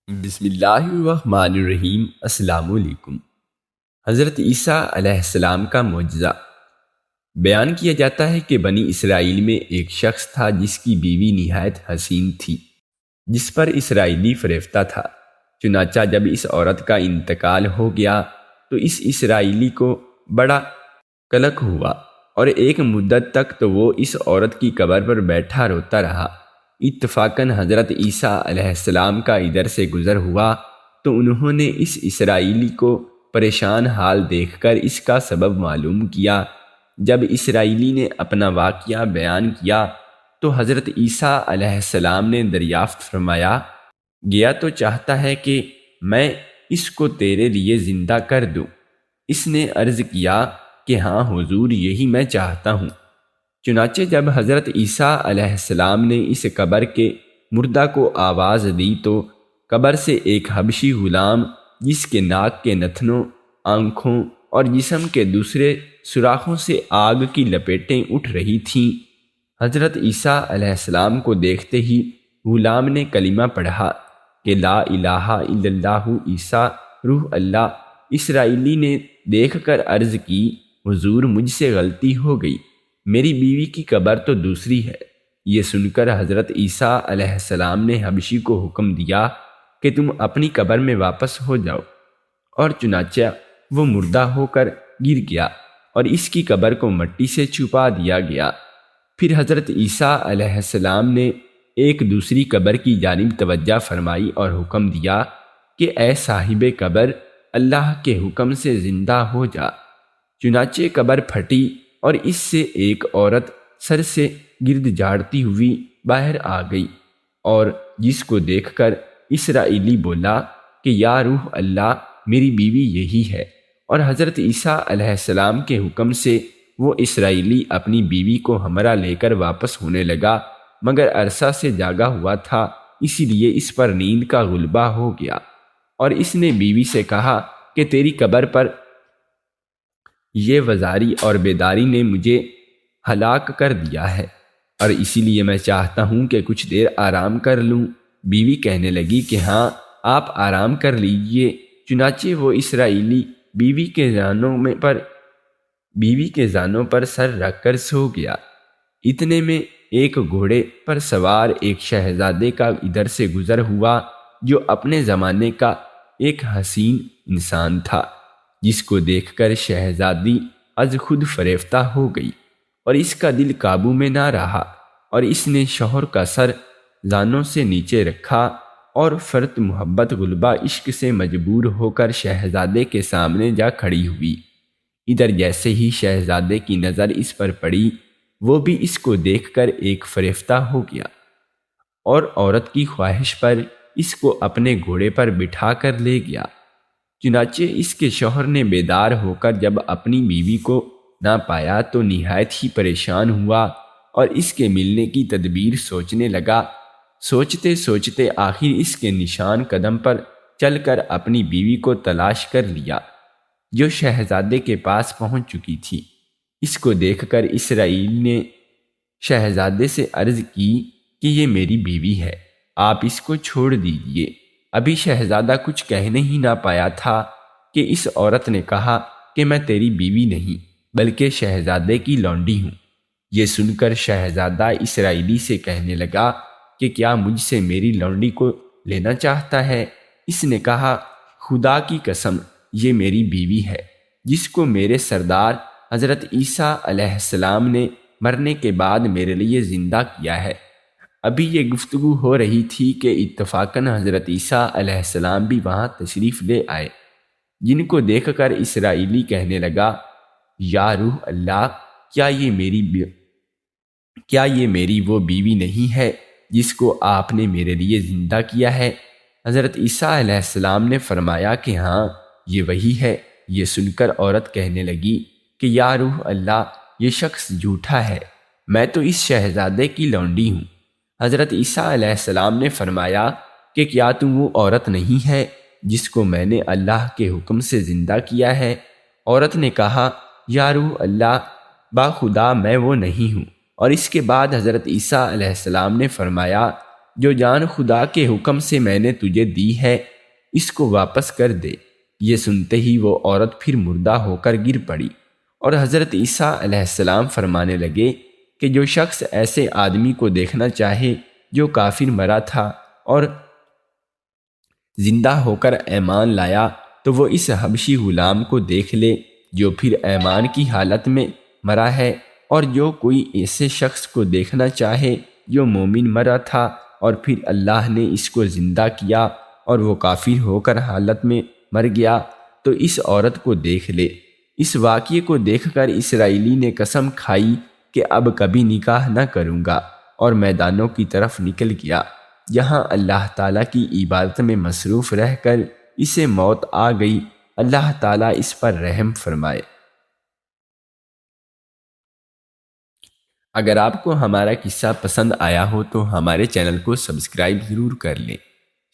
بسم اللہ الرحمن الرحیم۔ السلام علیکم۔ حضرت عیسیٰ علیہ السلام کا معجزہ۔ بیان کیا جاتا ہے کہ بنی اسرائیل میں ایک شخص تھا جس کی بیوی نہایت حسین تھی، جس پر اسرائیلی فریفتہ تھا۔ چنانچہ جب اس عورت کا انتقال ہو گیا تو اس اسرائیلی کو بڑا قلق ہوا، اور ایک مدت تک تو وہ اس عورت کی قبر پر بیٹھا روتا رہا۔ اتفاقاً حضرت عیسیٰ علیہ السلام کا ادھر سے گزر ہوا تو انہوں نے اس اسرائیلی کو پریشان حال دیکھ کر اس کا سبب معلوم کیا۔ جب اسرائیلی نے اپنا واقعہ بیان کیا تو حضرت عیسیٰ علیہ السلام نے دریافت فرمایا، گیا تو چاہتا ہے کہ میں اس کو تیرے لیے زندہ کر دوں۔ اس نے عرض کیا کہ ہاں حضور، یہی میں چاہتا ہوں۔ چنانچہ جب حضرت عیسیٰ علیہ السلام نے اس قبر کے مردہ کو آواز دی تو قبر سے ایک حبشی غلام، جس کے ناک کے نتنوں، آنکھوں اور جسم کے دوسرے سوراخوں سے آگ کی لپیٹیں اٹھ رہی تھیں، حضرت عیسیٰ علیہ السلام کو دیکھتے ہی غلام نے کلمہ پڑھا کہ لا الہ الا اللہ عیسیٰ روح اللہ۔ اسرائیلی نے دیکھ کر عرض کی، حضور مجھ سے غلطی ہو گئی، میری بیوی کی قبر تو دوسری ہے۔ یہ سن کر حضرت عیسیٰ علیہ السلام نے حبشی کو حکم دیا کہ تم اپنی قبر میں واپس ہو جاؤ، اور چنانچہ وہ مردہ ہو کر گر گیا اور اس کی قبر کو مٹی سے چھپا دیا گیا۔ پھر حضرت عیسیٰ علیہ السلام نے ایک دوسری قبر کی جانب توجہ فرمائی اور حکم دیا کہ اے صاحب قبر، اللہ کے حکم سے زندہ ہو جا۔ چنانچہ قبر پھٹی اور اس سے ایک عورت سر سے گرد جھاڑتی ہوئی باہر آ گئی، اور جس کو دیکھ کر اسرائیلی بولا کہ یا روح اللہ، میری بیوی یہی ہے۔ اور حضرت عیسیٰ علیہ السلام کے حکم سے وہ اسرائیلی اپنی بیوی کو ہمراہ لے کر واپس ہونے لگا، مگر عرصہ سے جاگا ہوا تھا، اسی لیے اس پر نیند کا غلبہ ہو گیا، اور اس نے بیوی سے کہا کہ تیری قبر پر یہ وزاری اور بیداری نے مجھے ہلاک کر دیا ہے، اور اسی لیے میں چاہتا ہوں کہ کچھ دیر آرام کر لوں۔ بیوی کہنے لگی کہ ہاں، آپ آرام کر لیجئے۔ چنانچہ وہ اسرائیلی بیوی کے زانوں پر سر رکھ کر سو گیا۔ اتنے میں ایک گھوڑے پر سوار ایک شہزادے کا ادھر سے گزر ہوا، جو اپنے زمانے کا ایک حسین انسان تھا، جس کو دیکھ کر شہزادی از خود فریفتہ ہو گئی، اور اس کا دل قابو میں نہ رہا، اور اس نے شوہر کا سر زانوں سے نیچے رکھا، اور فرط محبت غلبہ عشق سے مجبور ہو کر شہزادے کے سامنے جا کھڑی ہوئی۔ ادھر جیسے ہی شہزادے کی نظر اس پر پڑی، وہ بھی اس کو دیکھ کر ایک فریفتہ ہو گیا، اور عورت کی خواہش پر اس کو اپنے گھوڑے پر بٹھا کر لے گیا۔ چنانچہ اس کے شوہر نے بیدار ہو کر جب اپنی بیوی کو نہ پایا تو نہایت ہی پریشان ہوا، اور اس کے ملنے کی تدبیر سوچنے لگا۔ سوچتے سوچتے آخر اس کے نشان قدم پر چل کر اپنی بیوی کو تلاش کر لیا، جو شہزادے کے پاس پہنچ چکی تھی۔ اس کو دیکھ کر اسرائیل نے شہزادے سے عرض کی کہ یہ میری بیوی ہے، آپ اس کو چھوڑ دیجئے۔ ابھی شہزادہ کچھ کہنے ہی نہ پایا تھا کہ اس عورت نے کہا کہ میں تیری بیوی نہیں بلکہ شہزادے کی لونڈی ہوں۔ یہ سن کر شہزادہ اسرائیلی سے کہنے لگا کہ کیا مجھ سے میری لونڈی کو لینا چاہتا ہے؟ اس نے کہا، خدا کی قسم، یہ میری بیوی ہے، جس کو میرے سردار حضرت عیسیٰ علیہ السلام نے مرنے کے بعد میرے لیے زندہ کیا ہے۔ ابھی یہ گفتگو ہو رہی تھی کہ اتفاقاً حضرت عیسیٰ علیہ السلام بھی وہاں تشریف لے آئے، جن کو دیکھ کر اسرائیلی کہنے لگا، یا روح اللہ، کیا یہ میری وہ بیوی نہیں ہے جس کو آپ نے میرے لیے زندہ کیا ہے؟ حضرت عیسیٰ علیہ السلام نے فرمایا کہ ہاں، یہ وہی ہے۔ یہ سن کر عورت کہنے لگی کہ یا روح اللہ، یہ شخص جھوٹا ہے، میں تو اس شہزادے کی لونڈی ہوں۔ حضرت عیسیٰ علیہ السلام نے فرمایا کہ کیا تم وہ عورت نہیں ہے جس کو میں نے اللہ کے حکم سے زندہ کیا ہے؟ عورت نے کہا، یا روح اللہ، با خدا میں وہ نہیں ہوں۔ اور اس کے بعد حضرت عیسیٰ علیہ السلام نے فرمایا جو جان خدا کے حکم سے میں نے تجھے دی ہے اس کو واپس کر دے۔ یہ سنتے ہی وہ عورت پھر مردہ ہو کر گر پڑی، اور حضرت عیسیٰ علیہ السلام فرمانے لگے کہ جو شخص ایسے آدمی کو دیکھنا چاہے جو کافر مرا تھا اور زندہ ہو کر ایمان لایا، تو وہ اس حبشی غلام کو دیکھ لے جو پھر ایمان کی حالت میں مرا ہے، اور جو کوئی ایسے شخص کو دیکھنا چاہے جو مومن مرا تھا اور پھر اللہ نے اس کو زندہ کیا اور وہ کافر ہو کر حالت میں مر گیا، تو اس عورت کو دیکھ لے۔ اس واقعے کو دیکھ کر اسرائیلی نے قسم کھائی کہ اب کبھی نکاح نہ کروں گا، اور میدانوں کی طرف نکل گیا جہاں اللہ تعالیٰ کی عبادت میں مصروف رہ کر اسے موت آ گئی۔ اللہ تعالیٰ اس پر رحم فرمائے۔ اگر آپ کو ہمارا قصہ پسند آیا ہو تو ہمارے چینل کو سبسکرائب ضرور کر لیں۔